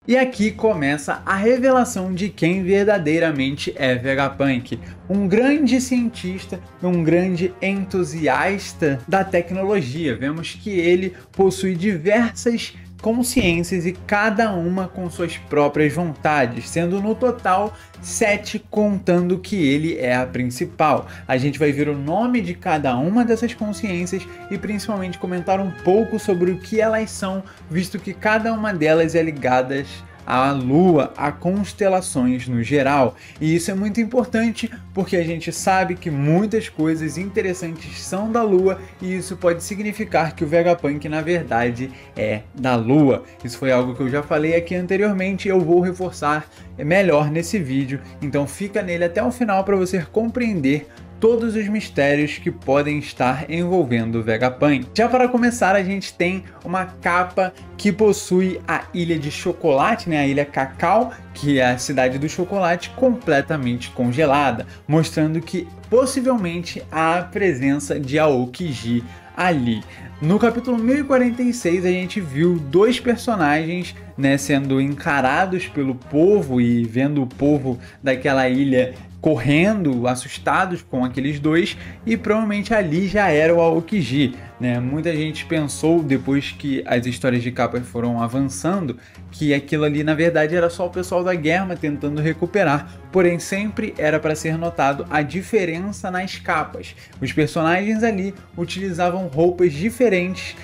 E aqui começa a revelação de quem verdadeiramente é Vegapunk, um grande cientista, um grande entusiasta da tecnologia. Vemos que ele possui diversas consciências e cada uma com suas próprias vontades, sendo no total 7, contando que ele é a principal. A gente vai ver o nome de cada uma dessas consciências e principalmente comentar um pouco sobre o que elas são, visto que cada uma delas é ligada à Lua, a constelações no geral. E isso é muito importante porque a gente sabe que muitas coisas interessantes são da Lua e isso pode significar que o Vegapunk na verdade é da Lua. Isso foi algo que eu já falei aqui anteriormente e eu vou reforçar melhor nesse vídeo, então fica nele até o final para você compreender todos os mistérios que podem estar envolvendo o Vegapunk. Já para começar, a gente tem uma capa que possui a Ilha de Chocolate, né? A Ilha Cacau, que é a cidade do chocolate, completamente congelada, mostrando que possivelmente há a presença de Aokiji ali. No capítulo 1046 a gente viu dois personagens, né, sendo encarados pelo povo e vendo o povo daquela ilha correndo, assustados com aqueles dois, e provavelmente ali já era o Aokiji, né? Muita gente pensou, depois que as histórias de capas foram avançando, que aquilo ali na verdade era só o pessoal da Germa tentando recuperar, porém sempre era para ser notado a diferença nas capas. Os personagens ali utilizavam roupas diferentes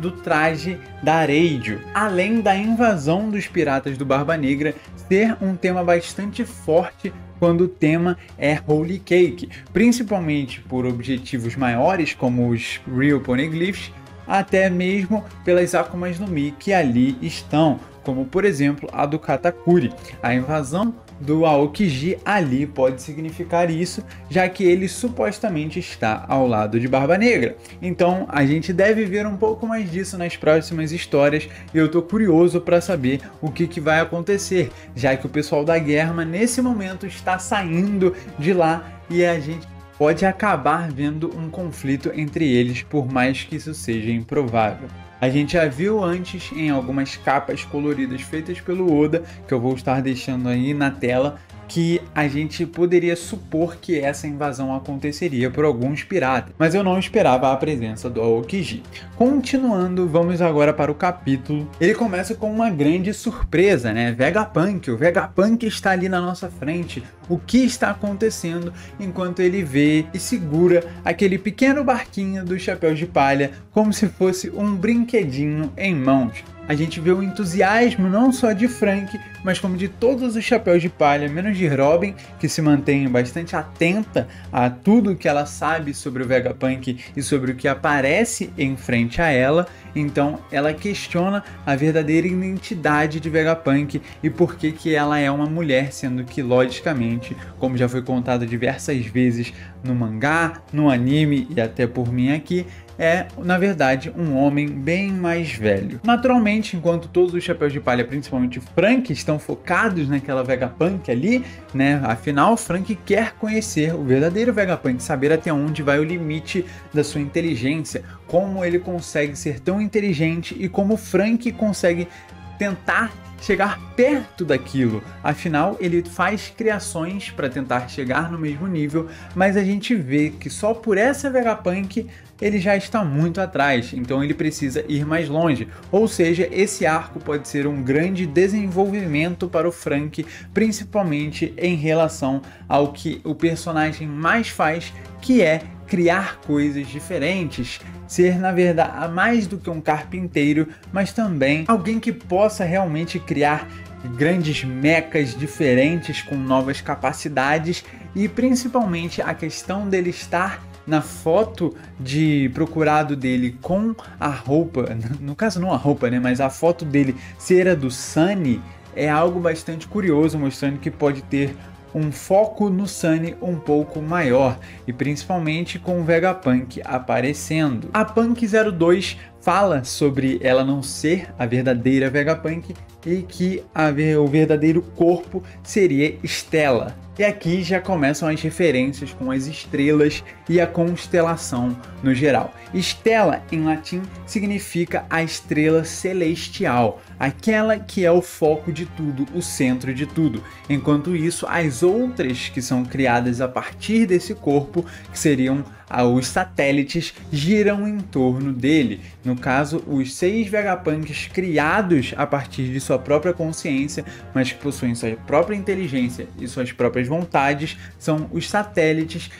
do traje da Areidio, além da invasão dos piratas do Barba Negra ser um tema bastante forte quando o tema é Holy Cake, principalmente por objetivos maiores como os Real Poneglyphs, até mesmo pelas Akumas no Mi que ali estão, como por exemplo a do Katakuri. A invasão do Aokiji ali pode significar isso, já que ele supostamente está ao lado de Barba Negra. Então a gente deve ver um pouco mais disso nas próximas histórias e eu tô curioso para saber o que vai acontecer, já que o pessoal da Germa nesse momento está saindo de lá e a gente pode acabar vendo um conflito entre eles, por mais que isso seja improvável. A gente já viu antes em algumas capas coloridas feitas pelo Oda, que eu vou estar deixando aí na tela, que a gente poderia supor que essa invasão aconteceria por alguns piratas, mas eu não esperava a presença do Aokiji. Continuando, vamos agora para o capítulo. Ele começa com uma grande surpresa, né? Vegapunk, o Vegapunk está ali na nossa frente. O que está acontecendo? Enquanto ele vê e segura aquele pequeno barquinho dos chapéus de palha como se fosse um brinquedinho em mãos. A gente vê o entusiasmo não só de Franky, mas como de todos os chapéus de palha, menos de Robin, que se mantém bastante atenta a tudo que ela sabe sobre o Vegapunk e sobre o que aparece em frente a ela. Então ela questiona a verdadeira identidade de Vegapunk e por que ela é uma mulher, sendo que logicamente, como já foi contado diversas vezes no mangá, no anime e até por mim aqui, é, na verdade, um homem bem mais velho. Naturalmente, enquanto todos os chapéus de palha, principalmente Franky, estão focados naquela Vegapunk ali, né? Afinal, Franky quer conhecer o verdadeiro Vegapunk, saber até onde vai o limite da sua inteligência, como ele consegue ser tão inteligente e como Franky consegue tentar chegar perto daquilo. Afinal, ele faz criações para tentar chegar no mesmo nível, mas a gente vê que só por essa Vegapunk ele já está muito atrás, então ele precisa ir mais longe. Ou seja, esse arco pode ser um grande desenvolvimento para o Franky, principalmente em relação ao que o personagem mais faz, que é criar coisas diferentes, ser na verdade mais do que um carpinteiro, mas também alguém que possa realmente criar grandes mechas diferentes com novas capacidades e principalmente a questão dele estar na foto de procurado dele com a roupa, no caso não a roupa, né, mas a foto dele ser a do Sunny é algo bastante curioso, mostrando que pode ter um foco no Sunny um pouco maior, e principalmente com o Vegapunk aparecendo. A Punk 02 fala sobre ela não ser a verdadeira Vegapunk e que o verdadeiro corpo seria Stella. E aqui já começam as referências com as estrelas e a constelação no geral. Stella, em latim, significa a estrela celestial, aquela que é o foco de tudo, o centro de tudo. Enquanto isso, as outras que são criadas a partir desse corpo, que seriam os satélites, giram em torno dele. No caso, os 6 Vegapunks criados a partir de sua própria consciência, mas que possuem sua própria inteligência e suas próprias vontades, são os satélites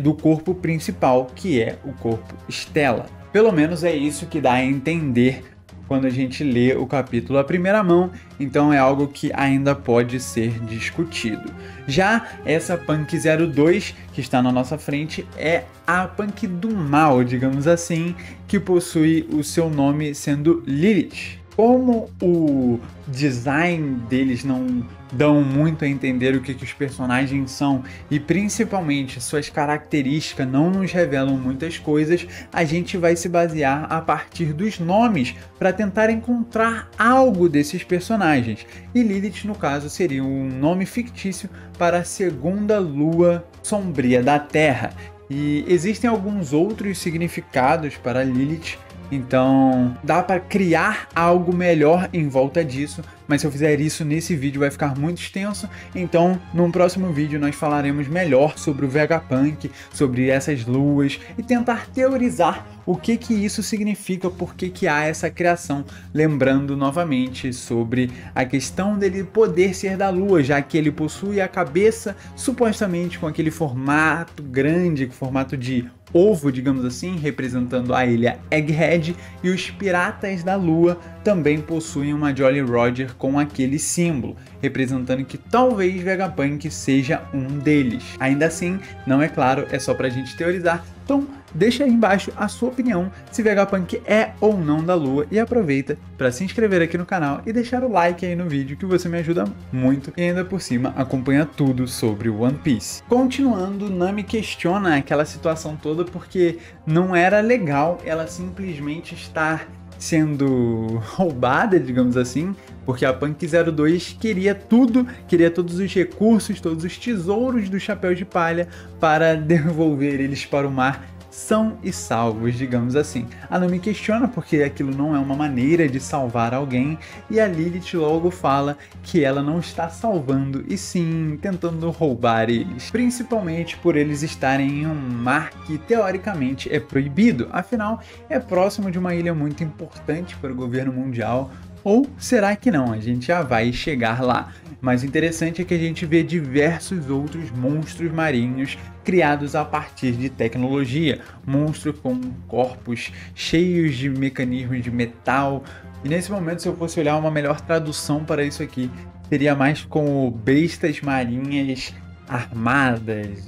do corpo principal, que é o corpo Stella. Pelo menos é isso que dá a entender quando a gente lê o capítulo à primeira mão, então é algo que ainda pode ser discutido. Já essa Punk 02 que está na nossa frente é a Punk do mal, digamos assim, que possui o seu nome sendo Lilith. Como o design deles não dão muito a entender o que os personagens são e principalmente suas características não nos revelam muitas coisas, a gente vai se basear a partir dos nomes para tentar encontrar algo desses personagens. E Lilith, no caso, seria um nome fictício para a segunda lua sombria da Terra. E existem alguns outros significados para Lilith. Então dá para criar algo melhor em volta disso, mas se eu fizer isso nesse vídeo vai ficar muito extenso, então num próximo vídeo nós falaremos melhor sobre o Vegapunk, sobre essas luas e tentar teorizar o que isso significa, por que há essa criação, lembrando novamente sobre a questão dele poder ser da lua, já que ele possui a cabeça supostamente com aquele formato grande, formato de ovo, digamos assim, representando a ilha Egghead, e os piratas da lua também possuem uma Jolly Roger com aquele símbolo, representando que talvez Vegapunk seja um deles. Ainda assim, não é claro, é só pra gente teorizar, então deixa aí embaixo a sua opinião se Vegapunk é ou não da lua e aproveita para se inscrever aqui no canal e deixar o like aí no vídeo que você me ajuda muito e ainda por cima acompanha tudo sobre o One Piece. Continuando, Nami questiona aquela situação toda porque não era legal ela simplesmente estar sendo roubada, digamos assim, porque a Punk 02 queria tudo, queria todos os recursos, todos os tesouros do Chapéu de Palha para devolver eles para o mar são e salvos, digamos assim. A Nami questiona porque aquilo não é uma maneira de salvar alguém e a Lilith logo fala que ela não está salvando e sim tentando roubar eles, principalmente por eles estarem em um mar que teoricamente é proibido, afinal é próximo de uma ilha muito importante para o governo mundial. Ou será que não? A gente já vai chegar lá. Mas o interessante é que a gente vê diversos outros monstros marinhos criados a partir de tecnologia. Monstros com corpos cheios de mecanismos de metal. E nesse momento, se eu fosse olhar uma melhor tradução para isso aqui, seria mais como bestas marinhas armadas,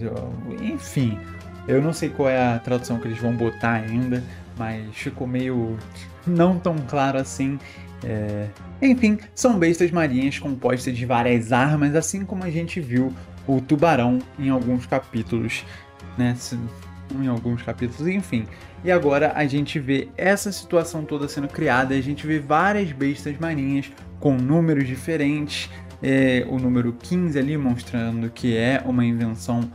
enfim. Eu não sei qual é a tradução que eles vão botar ainda, mas ficou meio não tão claro assim. Enfim, são bestas marinhas compostas de várias armas, assim como a gente viu o tubarão em alguns capítulos, né? Em alguns capítulos, enfim. E agora a gente vê essa situação toda sendo criada, a gente vê várias bestas marinhas com números diferentes. O número 15 ali mostrando que é uma invenção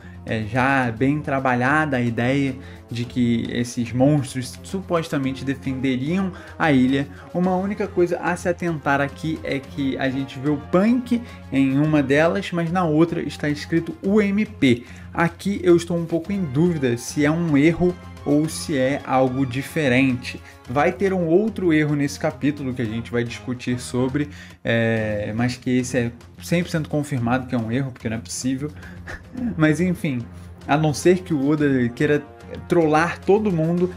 já bem trabalhada, a ideia de que esses monstros supostamente defenderiam a ilha. Uma única coisa a se atentar aqui é que a gente vê o Punk em uma delas, mas na outra está escrito UMP. Aqui eu estou um pouco em dúvida se é um erro ou se é algo diferente. Vai ter um outro erro nesse capítulo que a gente vai discutir sobre, mas que esse é 100% confirmado que é um erro, porque não é possível. Mas enfim, a não ser que o Oda queira trollar todo mundo,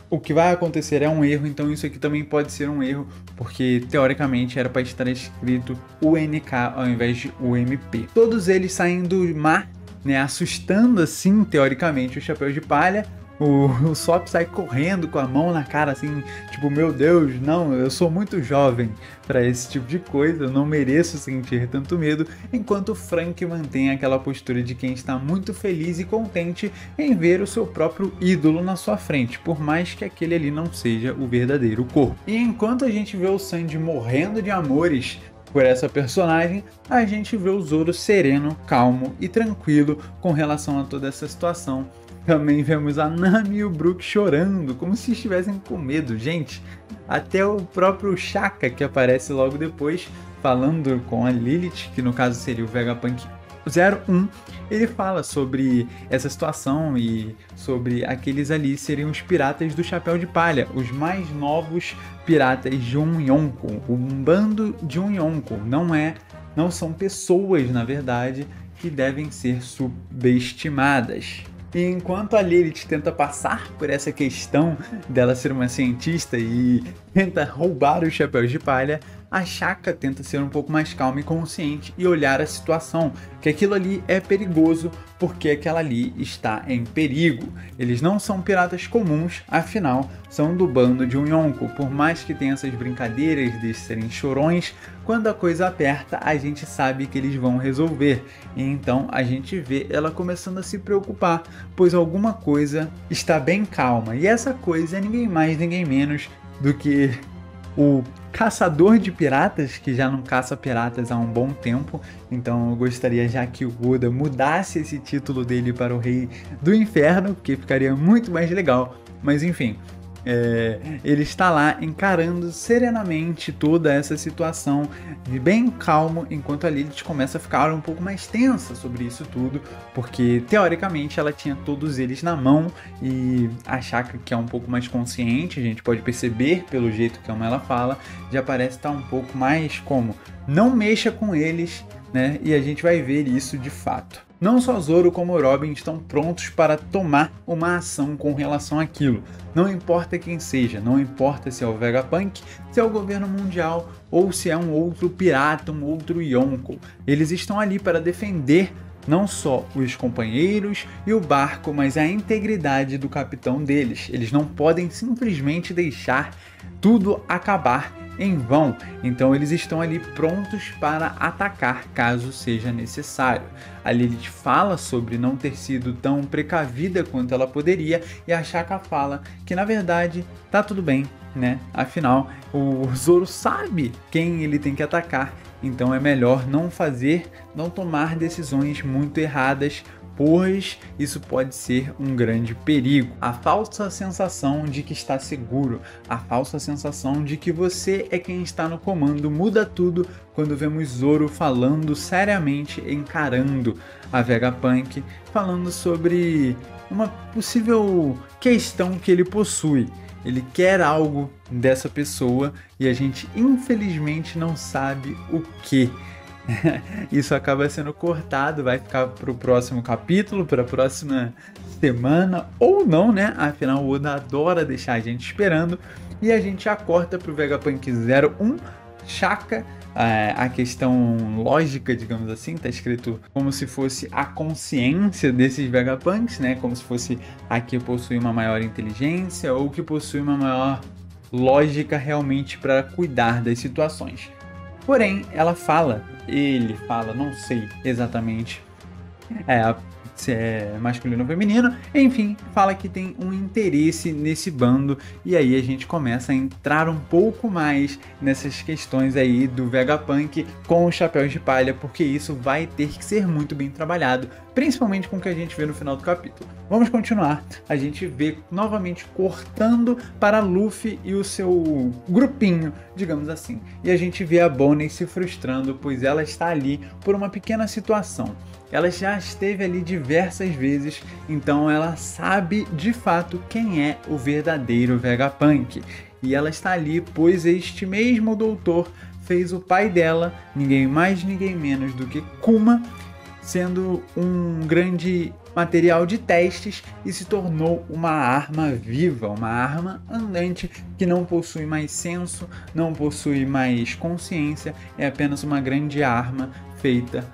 o que vai acontecer é um erro, então isso aqui também pode ser um erro, porque teoricamente era para estar escrito UNK ao invés de UMP. Todos eles saem do mar, né, assustando assim, teoricamente, o Chapéu de Palha, O Usopp sai correndo com a mão na cara, assim, tipo, meu Deus, não, eu sou muito jovem para esse tipo de coisa, eu não mereço sentir tanto medo, enquanto o Frank mantém aquela postura de quem está muito feliz e contente em ver o seu próprio ídolo na sua frente, por mais que aquele ali não seja o verdadeiro corpo. E enquanto a gente vê o Sandy morrendo de amores por essa personagem, a gente vê o Zoro sereno, calmo e tranquilo com relação a toda essa situação. Também vemos a Nami e o Brook chorando, como se estivessem com medo. Gente, até o próprio Shaka, que aparece logo depois, falando com a Lilith, que no caso seria o Vegapunk 01, ele fala sobre essa situação e sobre aqueles ali seriam os piratas do Chapéu de Palha, os mais novos piratas de um Yonko, um bando de um Yonko. Não são pessoas, na verdade, que devem ser subestimadas. E enquanto a Lilith tenta passar por essa questão dela ser uma cientista e tenta roubar os chapéus de palha, a Shaka tenta ser um pouco mais calma e consciente e olhar a situação, que aquilo ali é perigoso porque aquela ali está em perigo. Eles não são piratas comuns, afinal, são do bando de um Yonko. Por mais que tenha essas brincadeiras de serem chorões, quando a coisa aperta, a gente sabe que eles vão resolver. E então a gente vê ela começando a se preocupar, pois alguma coisa está bem calma. E essa coisa é ninguém mais, ninguém menos do que o caçador de piratas, que já não caça piratas há um bom tempo. Então eu gostaria já que o Oda mudasse esse título dele para o Rei do Inferno, porque ficaria muito mais legal. Mas enfim, ele está lá encarando serenamente toda essa situação, bem calmo, enquanto a Lilith começa a ficar um pouco mais tensa sobre isso tudo, porque teoricamente ela tinha todos eles na mão, e a Shaka, que é um pouco mais consciente, a gente pode perceber pelo jeito que ela fala, já parece estar um pouco mais como, não mexa com eles, né? E a gente vai ver isso de fato. Não só Zoro como Robin estão prontos para tomar uma ação com relação àquilo. Não importa quem seja, não importa se é o Vegapunk, se é o governo mundial ou se é um outro pirata, um outro Yonko. Eles estão ali para defender não só os companheiros e o barco, mas a integridade do capitão deles. Eles não podem simplesmente deixar tudo acabar em vão, então eles estão ali prontos para atacar caso seja necessário. A Lilith fala sobre não ter sido tão precavida quanto ela poderia, e a Shaka fala que na verdade tá tudo bem, né? Afinal, o Zoro sabe quem ele tem que atacar, então é melhor não tomar decisões muito erradas, pois isso pode ser um grande perigo. A falsa sensação de que está seguro, a falsa sensação de que você é quem está no comando muda tudo quando vemos Zoro falando seriamente, encarando a Vegapunk, falando sobre uma possível questão que ele possui. Ele quer algo dessa pessoa e a gente infelizmente não sabe o que. Isso acaba sendo cortado, vai ficar para o próximo capítulo, para a próxima semana, ou não, né? Afinal, o Oda adora deixar a gente esperando. E a gente já corta para o Vegapunk 01, Shaka. A questão lógica, digamos assim, tá escrito como se fosse a consciência desses Vegapunks, né? Como se fosse a que possui uma maior inteligência ou que possui uma maior lógica realmente para cuidar das situações. Porém, ele fala, não sei exatamente se é masculino ou feminino, enfim, fala que tem um interesse nesse bando, e aí a gente começa a entrar um pouco mais nessas questões aí do Vegapunk com os chapéus de palha, porque isso vai ter que ser muito bem trabalhado, principalmente com o que a gente vê no final do capítulo. Vamos continuar, a gente vê novamente cortando para Luffy e o seu grupinho, digamos assim, e a gente vê a Bonnie se frustrando, pois ela está ali por uma pequena situação. Ela já esteve ali diversas vezes, então ela sabe de fato quem é o verdadeiro Vegapunk. E ela está ali pois este mesmo doutor fez o pai dela, ninguém mais ninguém menos do que Kuma, sendo um grande material de testes e se tornou uma arma viva, uma arma andante que não possui mais senso, não possui mais consciência, é apenas uma grande arma feita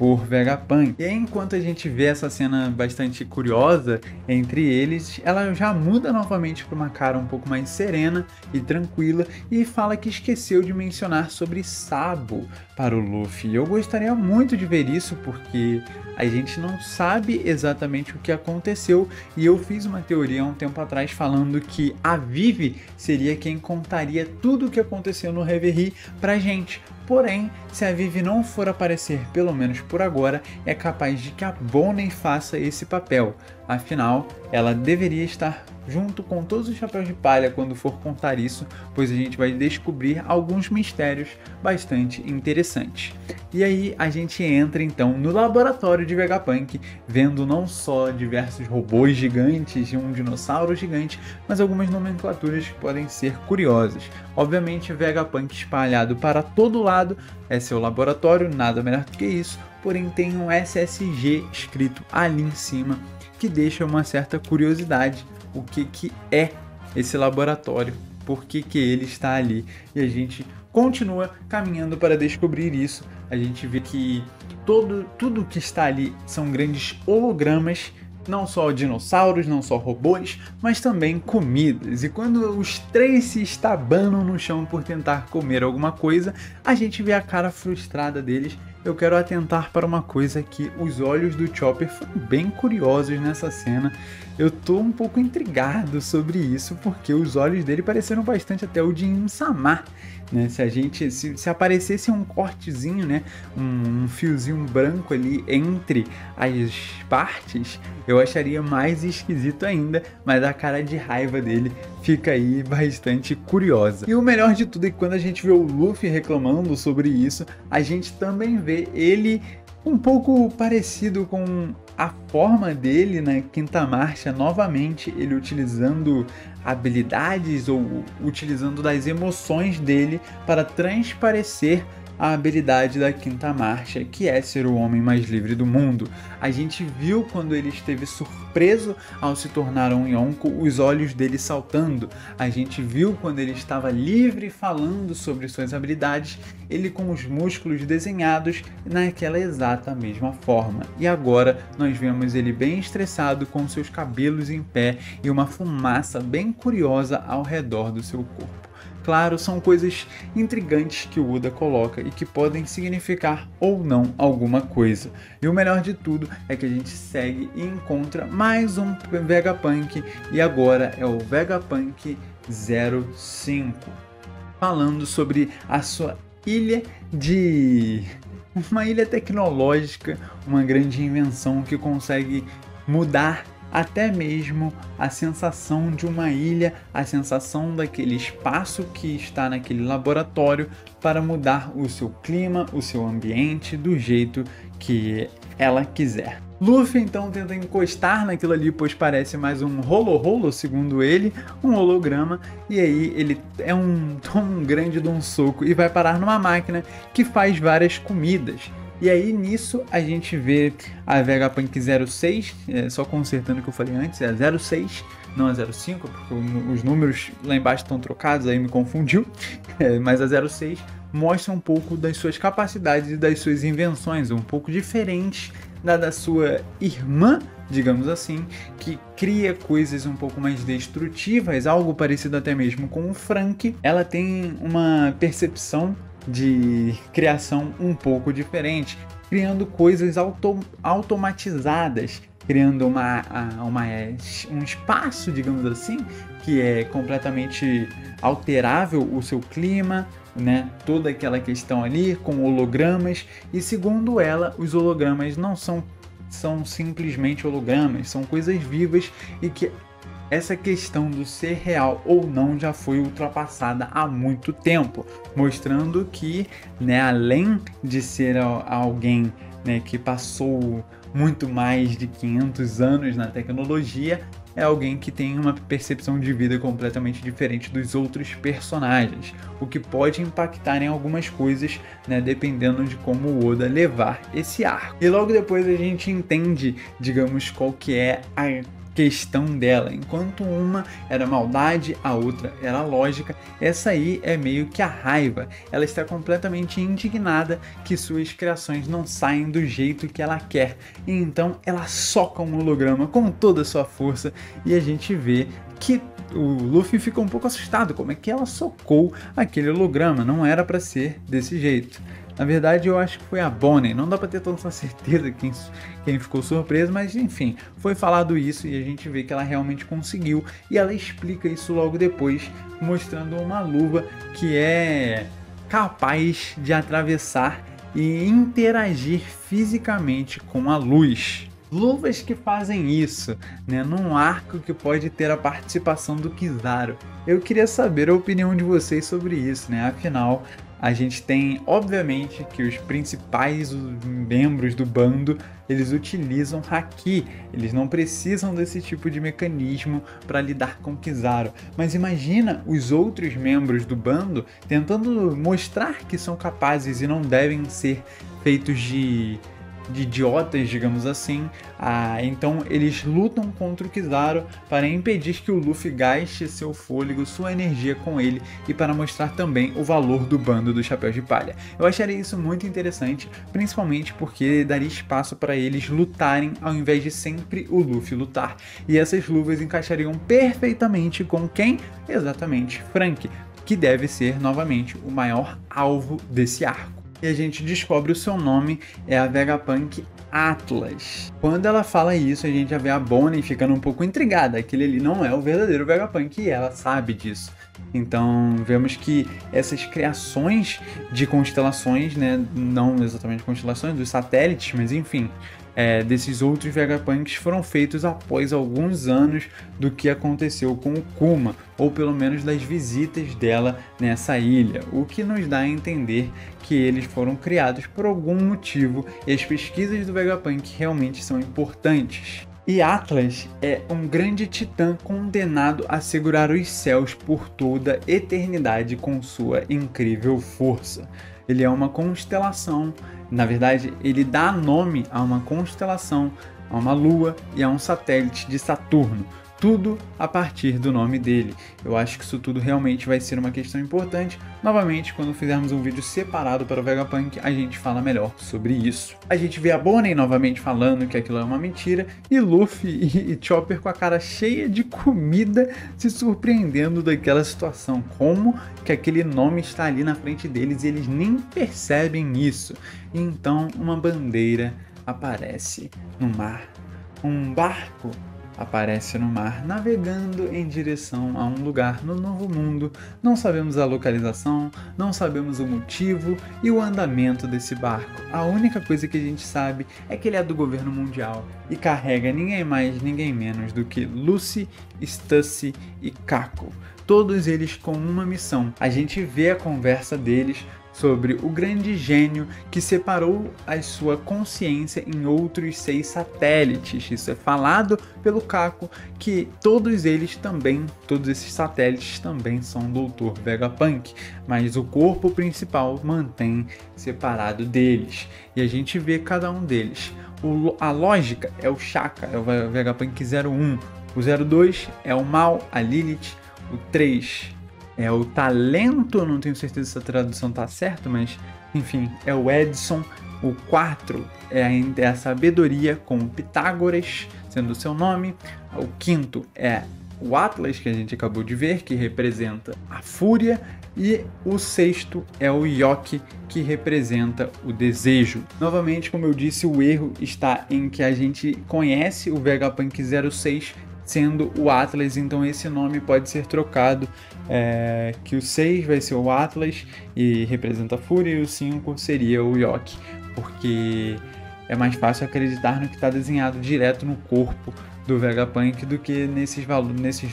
por Vegapunk. E aí, enquanto a gente vê essa cena bastante curiosa entre eles, ela já muda novamente para uma cara um pouco mais serena e tranquila e fala que esqueceu de mencionar sobre Sabo para o Luffy. Eu gostaria muito de ver isso porque a gente não sabe exatamente o que aconteceu e eu fiz uma teoria há um tempo atrás falando que a Vivi seria quem contaria tudo o que aconteceu no Reverie pra gente. Porém, se a Vivi não for aparecer, pelo menos por agora, é capaz de que a Bonnie faça esse papel. Afinal, ela deveria estar junto com todos os chapéus de palha quando for contar isso, pois a gente vai descobrir alguns mistérios bastante interessantes. E aí a gente entra então no laboratório de Vegapunk, vendo não só diversos robôs gigantes e um dinossauro gigante, mas algumas nomenclaturas que podem ser curiosas. Obviamente, Vegapunk espalhado para todo lado é seu laboratório, nada melhor do que isso, porém tem um SSG escrito ali em cima, que deixa uma certa curiosidade. O que é esse laboratório, por que ele está ali, e a gente continua caminhando para descobrir isso. A gente vê que tudo que está ali são grandes hologramas, não só dinossauros, não só robôs, mas também comidas. E quando os três se estabanam no chão por tentar comer alguma coisa, a gente vê a cara frustrada deles. Eu quero atentar para uma coisa que os olhos do Chopper foram bem curiosos nessa cena. Eu tô um pouco intrigado sobre isso, porque os olhos dele pareceram bastante até o de Insama, né? Se aparecesse um cortezinho, né, um fiozinho branco ali entre as partes, eu acharia mais esquisito ainda, mas a cara de raiva dele fica aí bastante curiosa. E o melhor de tudo é que quando a gente vê o Luffy reclamando sobre isso, a gente também vê ele um pouco parecido com a forma dele na quinta marcha, novamente ele utilizando habilidades ou utilizando das emoções dele para transparecer a habilidade da quinta marcha, que é ser o homem mais livre do mundo. A gente viu quando ele esteve surpreso ao se tornar um Yonko, os olhos dele saltando. A gente viu quando ele estava livre falando sobre suas habilidades, ele com os músculos desenhados naquela exata mesma forma. E agora nós vemos ele bem estressado, com seus cabelos em pé e uma fumaça bem curiosa ao redor do seu corpo. Claro, são coisas intrigantes que o Oda coloca e que podem significar ou não alguma coisa. E o melhor de tudo é que a gente segue e encontra mais um Vegapunk, e agora é o Vegapunk 05, falando sobre a sua ilha uma ilha tecnológica, uma grande invenção que consegue mudar até mesmo a sensação de uma ilha, a sensação daquele espaço que está naquele laboratório para mudar o seu clima, o seu ambiente do jeito que ela quiser. Luffy então tenta encostar naquilo ali, pois parece mais um rolo-rolo, segundo ele, um holograma, e aí ele toma um grande de um soco e vai parar numa máquina que faz várias comidas. E aí nisso a gente vê a Vegapunk 06, só consertando o que eu falei antes, é a 06, não a 05, porque os números lá embaixo estão trocados, aí me confundiu, mas a 06 mostra um pouco das suas capacidades e das suas invenções, um pouco diferente da sua irmã, digamos assim, que cria coisas um pouco mais destrutivas, algo parecido até mesmo com o Frank. Ela tem uma percepção de criação um pouco diferente, criando coisas automatizadas, criando um espaço, digamos assim, que é completamente alterável o seu clima, né? Toda aquela questão ali com hologramas, e segundo ela, os hologramas não são simplesmente hologramas, são coisas vivas, e que essa questão do ser real ou não já foi ultrapassada há muito tempo, mostrando que, né, além de ser alguém, né, que passou muito mais de 500 anos na tecnologia, é alguém que tem uma percepção de vida completamente diferente dos outros personagens, o que pode impactar em algumas coisas, né, dependendo de como o Oda levar esse arco. E logo depois a gente entende, digamos, qual que é a questão dela. Enquanto uma era maldade, a outra era lógica, essa aí é meio que a raiva. Ela está completamente indignada que suas criações não saem do jeito que ela quer. E então ela soca um holograma com toda a sua força e a gente vê que o Luffy fica um pouco assustado. Como é que ela socou aquele holograma? Não era para ser desse jeito. Na verdade, eu acho que foi a Bonnie. Não dá pra ter tanta certeza quem ficou surpreso, mas enfim, foi falado isso e a gente vê que ela realmente conseguiu. E ela explica isso logo depois, mostrando uma luva que é capaz de atravessar e interagir fisicamente com a luz. Luvas que fazem isso, né, num arco que pode ter a participação do Kizaru. Eu queria saber a opinião de vocês sobre isso, né? Afinal, a gente tem, obviamente, que os principais membros do bando, eles utilizam Haki. Eles não precisam desse tipo de mecanismo para lidar com Kizaru. Mas imagina os outros membros do bando tentando mostrar que são capazes e não devem ser feitos de idiotas, digamos assim. Então eles lutam contra o Kizaru para impedir que o Luffy gaste seu fôlego, sua energia com ele, e para mostrar também o valor do bando do Chapéu de Palha. Eu acharia isso muito interessante, principalmente porque daria espaço para eles lutarem ao invés de sempre o Luffy lutar. E essas luvas encaixariam perfeitamente com quem? Exatamente, Franky, que deve ser novamente o maior alvo desse arco. E a gente descobre o seu nome é a Vegapunk Atlas. Quando ela fala isso, a gente já vê a Bonnie ficando um pouco intrigada. Aquele ali não é o verdadeiro Vegapunk e ela sabe disso. Então vemos que essas criações de constelações, né, não exatamente constelações, dos satélites, mas enfim, desses outros Vegapunks foram feitos após alguns anos do que aconteceu com o Kuma, ou pelo menos das visitas dela nessa ilha, o que nos dá a entender que eles foram criados por algum motivo e as pesquisas do Vegapunk realmente são importantes. E Atlas é um grande titã condenado a segurar os céus por toda eternidade com sua incrível força. Ele é uma constelação, na verdade ele dá nome a uma constelação, a uma lua e a um satélite de Saturno. Tudo a partir do nome dele. Eu acho que isso tudo realmente vai ser uma questão importante. Novamente, quando fizermos um vídeo separado para o Vegapunk, a gente fala melhor sobre isso. A gente vê a Bonnie novamente falando que aquilo é uma mentira, e Luffy e Chopper com a cara cheia de comida, se surpreendendo daquela situação. Como que aquele nome está ali na frente deles e eles nem percebem isso. E então uma bandeira aparece no mar. Um barco aparece no mar, navegando em direção a um lugar no Novo Mundo. Não sabemos a localização, não sabemos o motivo e o andamento desse barco. A única coisa que a gente sabe é que ele é do governo mundial e carrega ninguém mais, ninguém menos do que Lucy, Stussy e Kako. Todos eles com uma missão. A gente vê a conversa deles sobre o grande gênio que separou a sua consciência em outros 6 satélites. Isso é falado pelo Kako, que todos esses satélites também são Dr. Vegapunk, mas o corpo principal mantém separado deles. E a gente vê cada um deles. A lógica é o Shaka, é o Vegapunk 01. O 02 é o Mal, a Lilith. O 3 é o talento, não tenho certeza se a tradução tá certa, mas enfim, é o Edson. O 4 é a sabedoria, com o Pitágoras sendo o seu nome. O 5º é o Atlas, que a gente acabou de ver, que representa a fúria. E o 6º é o Yoki, que representa o desejo. Novamente, como eu disse, o erro está em que a gente conhece o Vegapunk 06 sendo o Atlas, então esse nome pode ser trocado, que o 6 vai ser o Atlas e representa a fúria, e o 5 seria o Yoki, porque é mais fácil acreditar no que está desenhado direto no corpo do Vegapunk do que nesses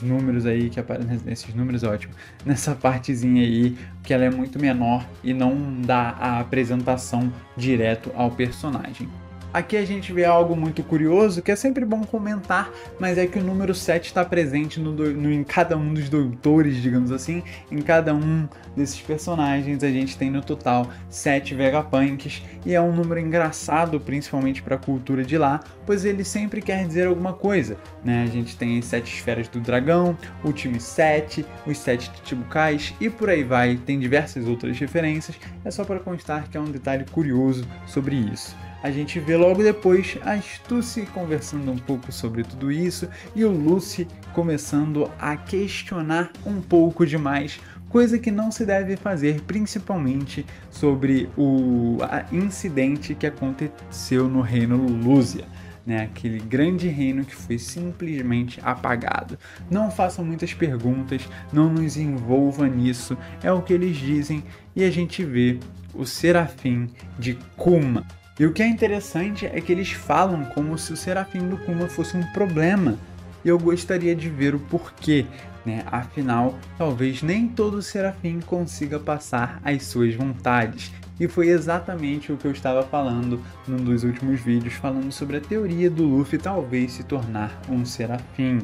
números aí que aparecem, nesses números ótimo, nessa partezinha aí que ela é muito menor e não dá a apresentação direto ao personagem. Aqui a gente vê algo muito curioso, que é sempre bom comentar, mas é que o número 7 está presente em cada um dos doutores, digamos assim. Em cada um desses personagens a gente tem no total 7 Vegapunks, e é um número engraçado, principalmente para a cultura de lá, pois ele sempre quer dizer alguma coisa, né? A gente tem as 7 esferas do dragão, o time 7, os 7 Chichibukais e por aí vai, tem diversas outras referências, é só para constar que é um detalhe curioso sobre isso. A gente vê logo depois a Stussy conversando um pouco sobre tudo isso e o Lucy começando a questionar um pouco demais, coisa que não se deve fazer, principalmente sobre o incidente que aconteceu no reino Luzia, né? Aquele grande reino que foi simplesmente apagado. Não façam muitas perguntas, não nos envolva nisso, é o que eles dizem, e a gente vê o Serafim de Kuma. E o que é interessante é que eles falam como se o Serafim do Kuma fosse um problema. E eu gostaria de ver o porquê, né? Afinal, talvez nem todo Serafim consiga passar as suas vontades. E foi exatamente o que eu estava falando num dos últimos vídeos, falando sobre a teoria do Luffy talvez se tornar um Serafim.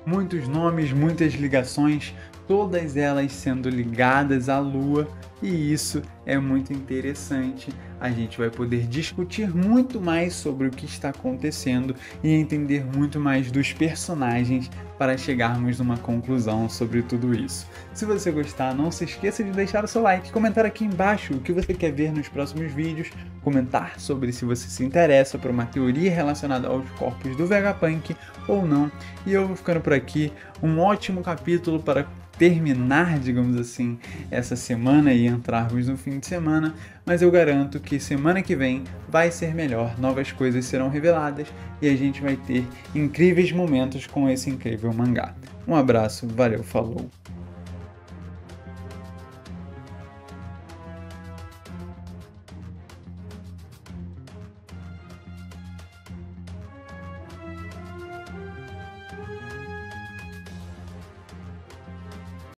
Muitos nomes, muitas ligações, todas elas sendo ligadas à Lua, e isso é muito interessante. A gente vai poder discutir muito mais sobre o que está acontecendo e entender muito mais dos personagens para chegarmos numa conclusão sobre tudo isso. Se você gostar, não se esqueça de deixar o seu like, comentar aqui embaixo o que você quer ver nos próximos vídeos, comentar sobre se você se interessa por uma teoria relacionada aos corpos do Vegapunk ou não. E eu vou ficando por aqui, um ótimo capítulo para terminar, digamos assim, essa semana e entrarmos no fim de semana, mas eu garanto que semana que vem vai ser melhor, novas coisas serão reveladas e a gente vai ter incríveis momentos com esse incrível mangá. Um abraço, valeu, falou!